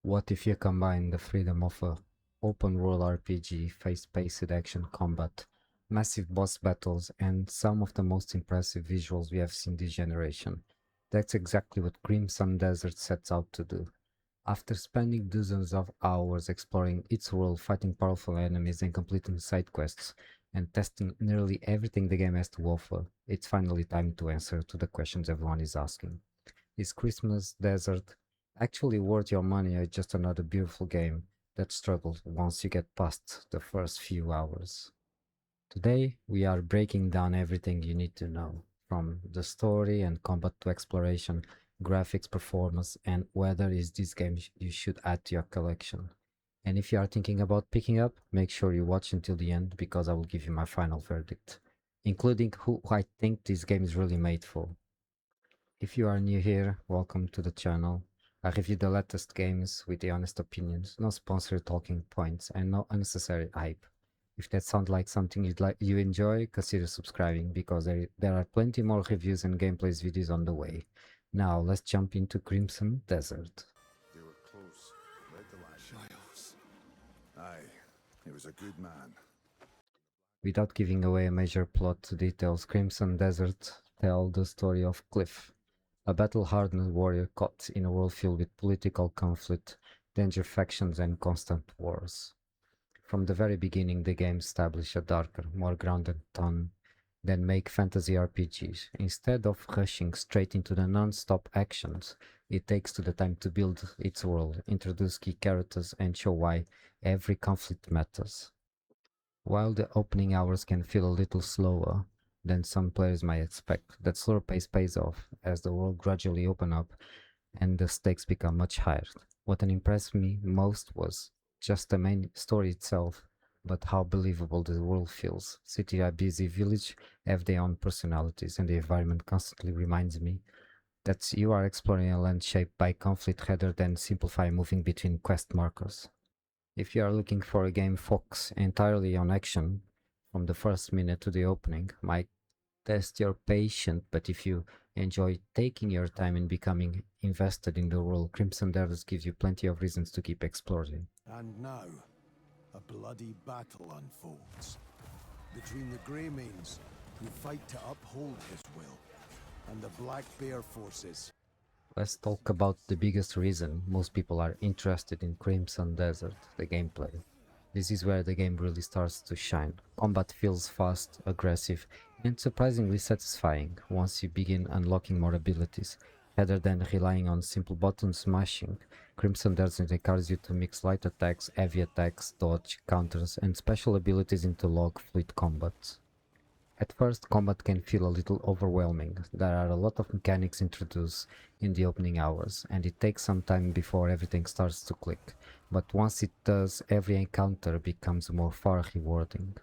What if you combine the freedom of a open world RPG, fast-paced action combat, massive boss battles, and some of the most impressive visuals we have seen this generation? That's exactly what Crimson Desert sets out to do. After spending dozens of hours exploring its world, fighting powerful enemies and completing side quests, and testing nearly everything the game has to offer, it's finally time to answer to the questions everyone is asking. Is Christmas Desert actually worth your money, or just another beautiful game that struggles once you get past the first few hours? Today, we are breaking down everything you need to know, from the story and combat to exploration, graphics, performance, and whether is this game you should add to your collection. And if you are thinking about picking up, make sure you watch until the end because I will give you my final verdict, including who I think this game is really made for. If you are new here, welcome to the channel. I review the latest games with the honest opinions, no sponsored talking points, and no unnecessary hype. If that sounds like something you enjoy, consider subscribing because there are plenty more reviews and gameplays videos on the way. Now let's jump into Crimson Desert. They were close, right the last Giles. Aye, he was a good man. Without giving away major plot details, Crimson Desert tells the story of Cliff, a battle-hardened warrior caught in a world filled with political conflict, danger factions, and constant wars. From the very beginning, the game established a darker, more grounded tone than make fantasy RPGs. Instead of rushing straight into the non-stop actions, it takes to the time to build its world, introduce key characters, and show why every conflict matters. While the opening hours can feel a little slower than some players might expect, that slower pace pays off as the world gradually opens up and the stakes become much higher. What impressed me most was just the main story itself, but how believable the world feels. City are busy, village have their own personalities, and the environment constantly reminds me that you are exploring a land shaped by conflict rather than simplify moving between quest markers. If you are looking for a game focused entirely on action from the first minute to the opening, might test your patience, but if you enjoy taking your time and becoming invested in the world, Crimson Devils gives you plenty of reasons to keep exploring. And now, a bloody battle unfolds between the Greymanes, who fight to uphold his will, and the Black Bear forces. Let's talk about the biggest reason most people are interested in Crimson Desert, the gameplay. This is where the game really starts to shine. Combat feels fast, aggressive, and surprisingly satisfying once you begin unlocking more abilities. Rather than relying on simple button smashing, Crimson Desert encourages you to mix light attacks, heavy attacks, dodge, counters, and special abilities into log fluid combat. At first, combat can feel a little overwhelming. There are a lot of mechanics introduced in the opening hours, and it takes some time before everything starts to click. But once it does, every encounter becomes more far rewarding.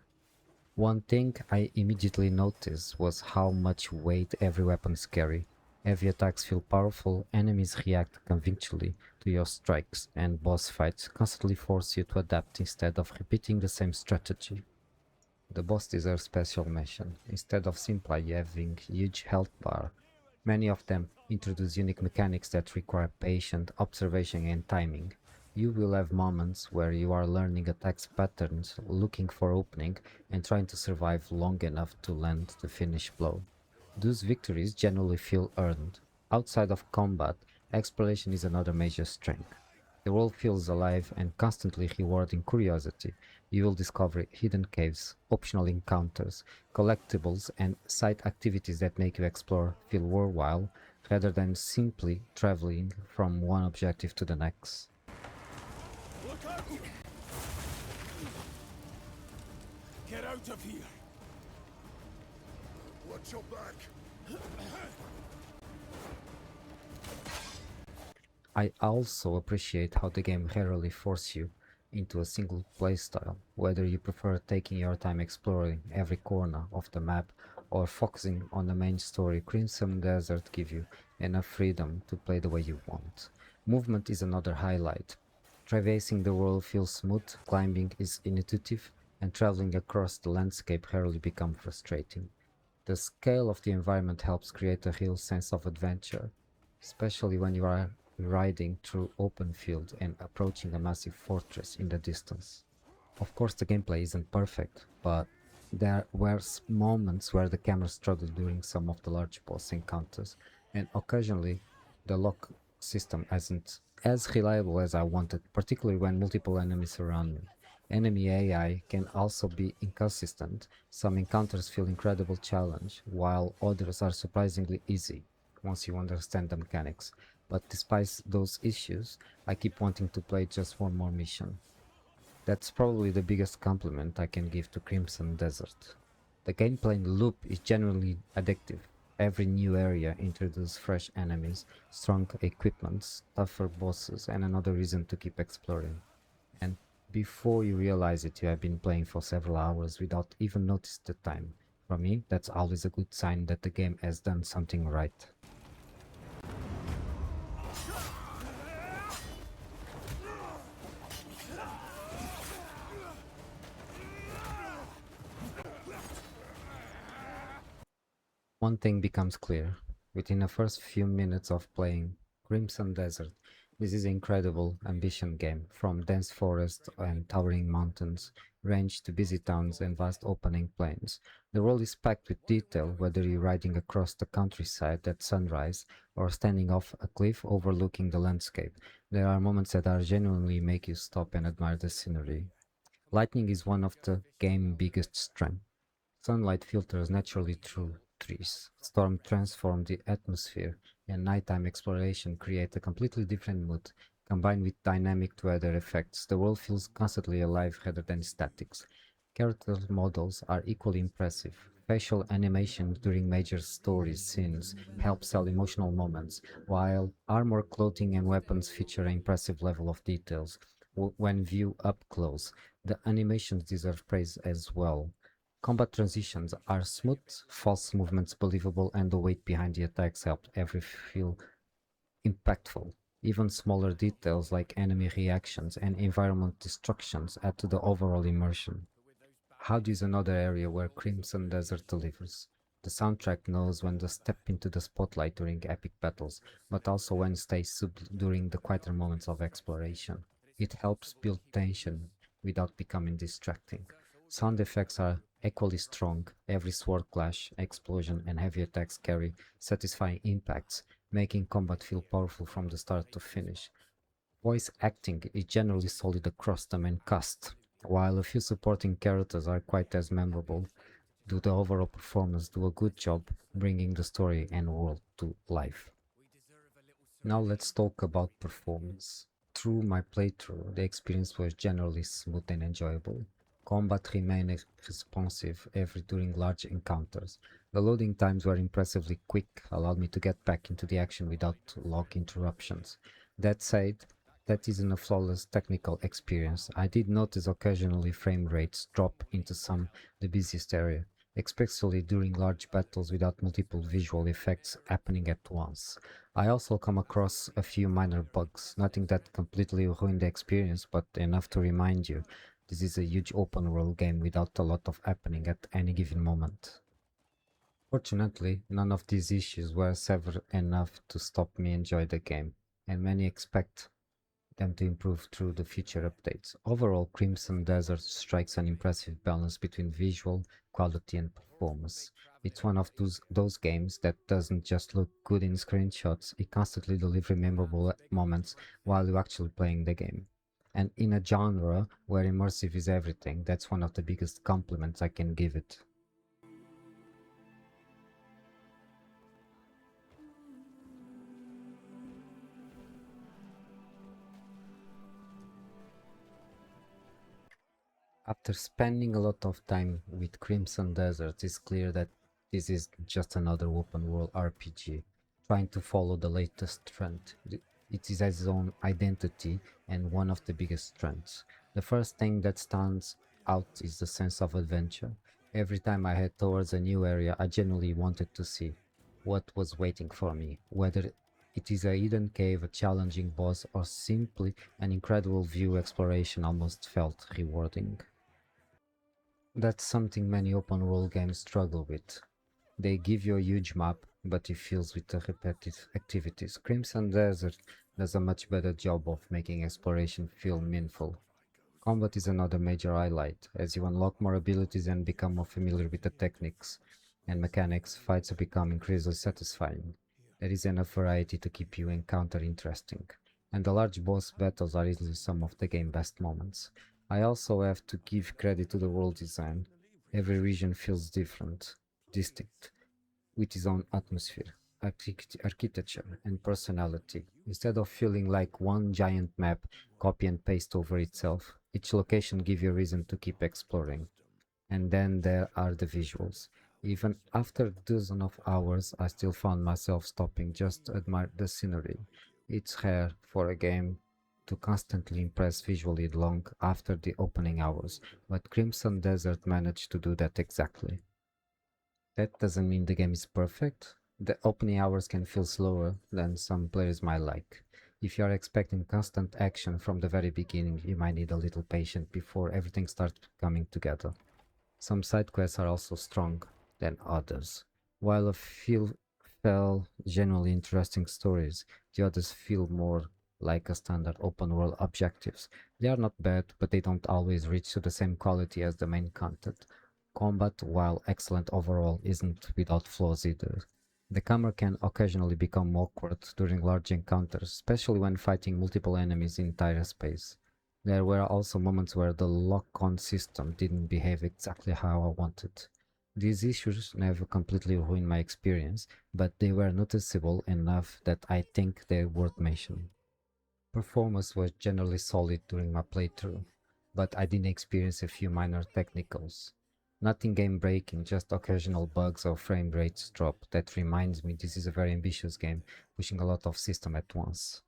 One thing I immediately noticed was how much weight every weapon carry. Heavy attacks feel powerful, enemies react convincingly to your strikes, and boss fights constantly force you to adapt instead of repeating the same strategy. The boss deserves special mention. Instead of simply having huge health bar, many of them introduce unique mechanics that require patience, observation and timing. You will have moments where you are learning attacks patterns, looking for opening, and trying to survive long enough to land the finish blow. Those victories generally feel earned. Outside of combat, exploration is another major strength. The world feels alive and constantly rewarding curiosity. You will discover hidden caves, optional encounters, collectibles, and side activities that make you explore feel worthwhile rather than simply traveling from one objective to the next. Look out! Get out of here! Watch your back! I also appreciate how the game rarely forces you into a single playstyle, whether you prefer taking your time exploring every corner of the map or focusing on the main story. Crimson Desert gives you enough freedom to play the way you want. Movement is another highlight. Traversing the world feels smooth, climbing is intuitive, and traveling across the landscape rarely becomes frustrating. The scale of the environment helps create a real sense of adventure, especially when you are riding through open field and approaching a massive fortress in the distance. Of course, the gameplay isn't perfect, but there were moments where the camera struggled during some of the large boss encounters, and occasionally the lock system isn't as reliable as I wanted, particularly when multiple enemies surround me. Enemy AI can also be inconsistent. Some encounters feel incredible challenge, while others are surprisingly easy once you understand the mechanics. But despite those issues, I keep wanting to play just one more mission. That's probably the biggest compliment I can give to Crimson Desert. The gameplay loop is genuinely addictive. Every new area introduces fresh enemies, strong equipments, tougher bosses, and another reason to keep exploring. And before you realize it, you have been playing for several hours without even noticing the time. For me, that's always a good sign that the game has done something right. One thing becomes clear. Within the first few minutes of playing Crimson Desert, this is an incredible ambition game, from dense forests and towering mountains, range to busy towns and vast opening plains. The world is packed with detail, whether you're riding across the countryside at sunrise or standing off a cliff overlooking the landscape. There are moments that are genuinely make you stop and admire the scenery. Lighting is one of the game's biggest strengths. Sunlight filters naturally through trees. Storm transform the atmosphere, and nighttime exploration create a completely different mood. Combined with dynamic weather effects, the world feels constantly alive rather than static. Character models are equally impressive. Facial animation during major story scenes help sell emotional moments, while armor, clothing, and weapons feature an impressive level of details. When viewed up close, the animations deserve praise as well. Combat transitions are smooth, false movements believable, and the weight behind the attacks help every feel impactful. Even smaller details like enemy reactions and environment destructions add to the overall immersion. How is another area where Crimson Desert delivers. The soundtrack knows when to step into the spotlight during epic battles, but also when to stay during the quieter moments of exploration. It helps build tension without becoming distracting. Sound effects are equally strong. Every sword clash, explosion, and heavy attacks carry satisfying impacts, making combat feel powerful from the start to finish. Voice acting is generally solid across the main cast, while a few supporting characters are quite as memorable. The overall performance do a good job bringing the story and world to life. Now let's talk about performance. Through my playthrough, the experience was generally smooth and enjoyable. Combat remained responsive every during large encounters. The loading times were impressively quick, allowed me to get back into the action without log interruptions. That said, that isn't a flawless technical experience. I did notice occasionally frame rates drop into some the busiest area, especially during large battles without multiple visual effects happening at once. I also come across a few minor bugs, nothing that completely ruined the experience, but enough to remind you this is a huge open world game without a lot of happening at any given moment. Fortunately, none of these issues were severe enough to stop me enjoy the game, and many expect them to improve through the future updates. Overall, Crimson Desert strikes an impressive balance between visual quality and performance. It's one of those games that doesn't just look good in screenshots, it constantly delivers memorable moments while you're actually playing the game. And in a genre where immersive is everything, that's one of the biggest compliments I can give it. After spending a lot of time with Crimson Desert, it's clear that this is just another open world RPG, trying to follow the latest trend. It has its own identity and one of the biggest strengths. The first thing that stands out is the sense of adventure. Every time I head towards a new area, I genuinely wanted to see what was waiting for me, whether it is a hidden cave, a challenging boss, or simply an incredible view. Exploration almost felt rewarding. That's something many open world games struggle with. They give you a huge map, but it fills with the repetitive activities. Crimson Desert does a much better job of making exploration feel meaningful. Combat is another major highlight. As you unlock more abilities and become more familiar with the techniques and mechanics, fights become increasingly satisfying. There is enough variety to keep your encounter interesting, and the large boss battles are easily some of the game's best moments. I also have to give credit to the world design. Every region feels different, distinct, with its own atmosphere, architecture, and personality. Instead of feeling like one giant map, copy and paste over itself, each location gives you a reason to keep exploring. And then there are the visuals. Even after dozens of hours, I still found myself stopping just to admire the scenery. It's rare for a game to constantly impress visually long after the opening hours, but Crimson Desert managed to do that exactly. That doesn't mean the game is perfect. The opening hours can feel slower than some players might like. If you are expecting constant action from the very beginning, you might need a little patience before everything starts coming together. Some side quests are also strong than others. While a few feel genuinely interesting stories, the others feel more like a standard open world objectives. They are not bad, but they don't always reach to the same quality as the main content. Combat, while excellent overall, isn't without flaws either. The camera can occasionally become awkward during large encounters, especially when fighting multiple enemies in entire space. There were also moments where the lock-on system didn't behave exactly how I wanted. These issues never completely ruined my experience, but they were noticeable enough that I think they're worth mentioning. Performance was generally solid during my playthrough, but I did experience a few minor technicals. Nothing game breaking, just occasional bugs or frame rates drop that reminds me this is a very ambitious game, pushing a lot of system at once.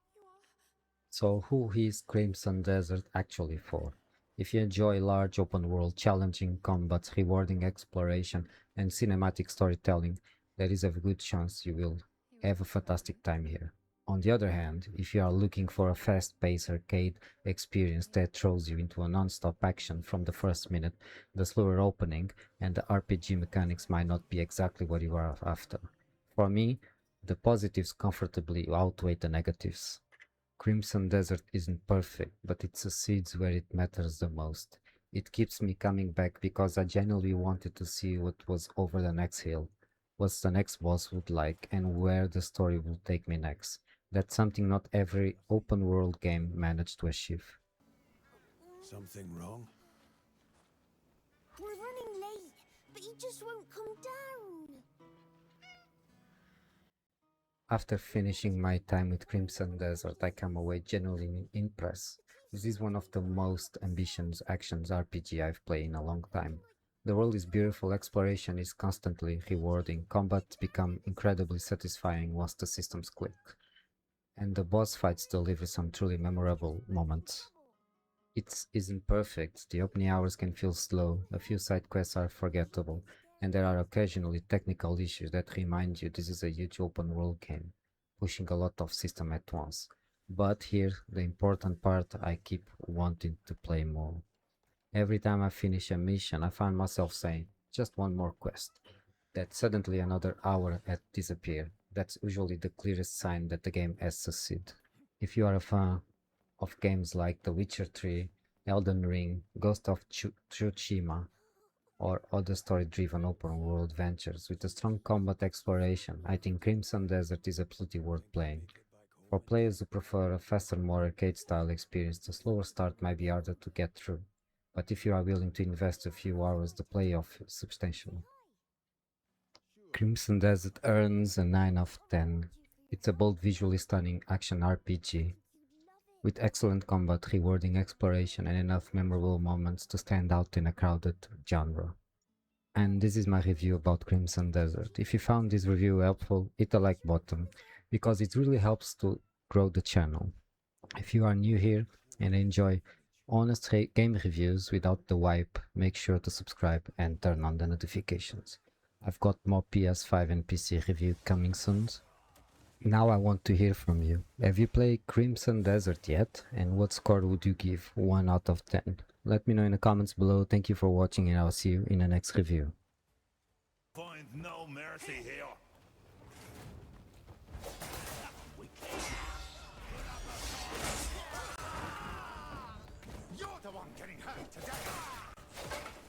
So who is Crimson Desert actually for? If you enjoy large open world, challenging combats, rewarding exploration, and cinematic storytelling, there is a good chance you will have a fantastic time here. On the other hand, if you are looking for a fast-paced arcade experience that throws you into a non-stop action from the first minute, the slower opening and the RPG mechanics might not be exactly what you are after. For me, the positives comfortably outweigh the negatives. Crimson Desert isn't perfect, but it succeeds where it matters the most. It keeps me coming back because I genuinely wanted to see what was over the next hill, what the next boss would like, and where the story would take me next. That's something not every open world game managed to achieve. Something wrong? We're running late, but he just won't come down. After finishing my time with Crimson Desert, I come away genuinely impressed. This is one of the most ambitious actions RPG I've played in a long time. The world is beautiful, exploration is constantly rewarding, combat become incredibly satisfying once the systems click, and the boss fights deliver some truly memorable moments. It isn't perfect, the opening hours can feel slow, a few side quests are forgettable, and there are occasionally technical issues that remind you this is a huge open world game, pushing a lot of system at once. But here, the important part, I keep wanting to play more. Every time I finish a mission, I find myself saying, just one more quest. That suddenly another hour had disappeared. That's usually the clearest sign that the game has succeeded. If you are a fan of games like The Witcher 3, Elden Ring, Ghost of Tsushima, or other story-driven open-world ventures with a strong combat exploration, I think Crimson Desert is absolutely worth playing. For players who prefer a faster, more arcade-style experience, the slower start might be harder to get through, but if you are willing to invest a few hours, the payoff is substantial. Crimson Desert earns a 9 out of 10. It's a bold, visually stunning action RPG with excellent combat, rewarding exploration, and enough memorable moments to stand out in a crowded genre. And this is my review about Crimson Desert. If you found this review helpful, hit the like button, because it really helps to grow the channel. If you are new here and enjoy honest game reviews without the hype, make sure to subscribe and turn on the notifications. I've got more PS5 and PC review coming soon. Now I want to hear from you. Have you played Crimson Desert yet? And what score would you give 1 out of 10? Let me know in the comments below. Thank you for watching, and I'll see you in the next review. Find no mercy here. one getting hurt today.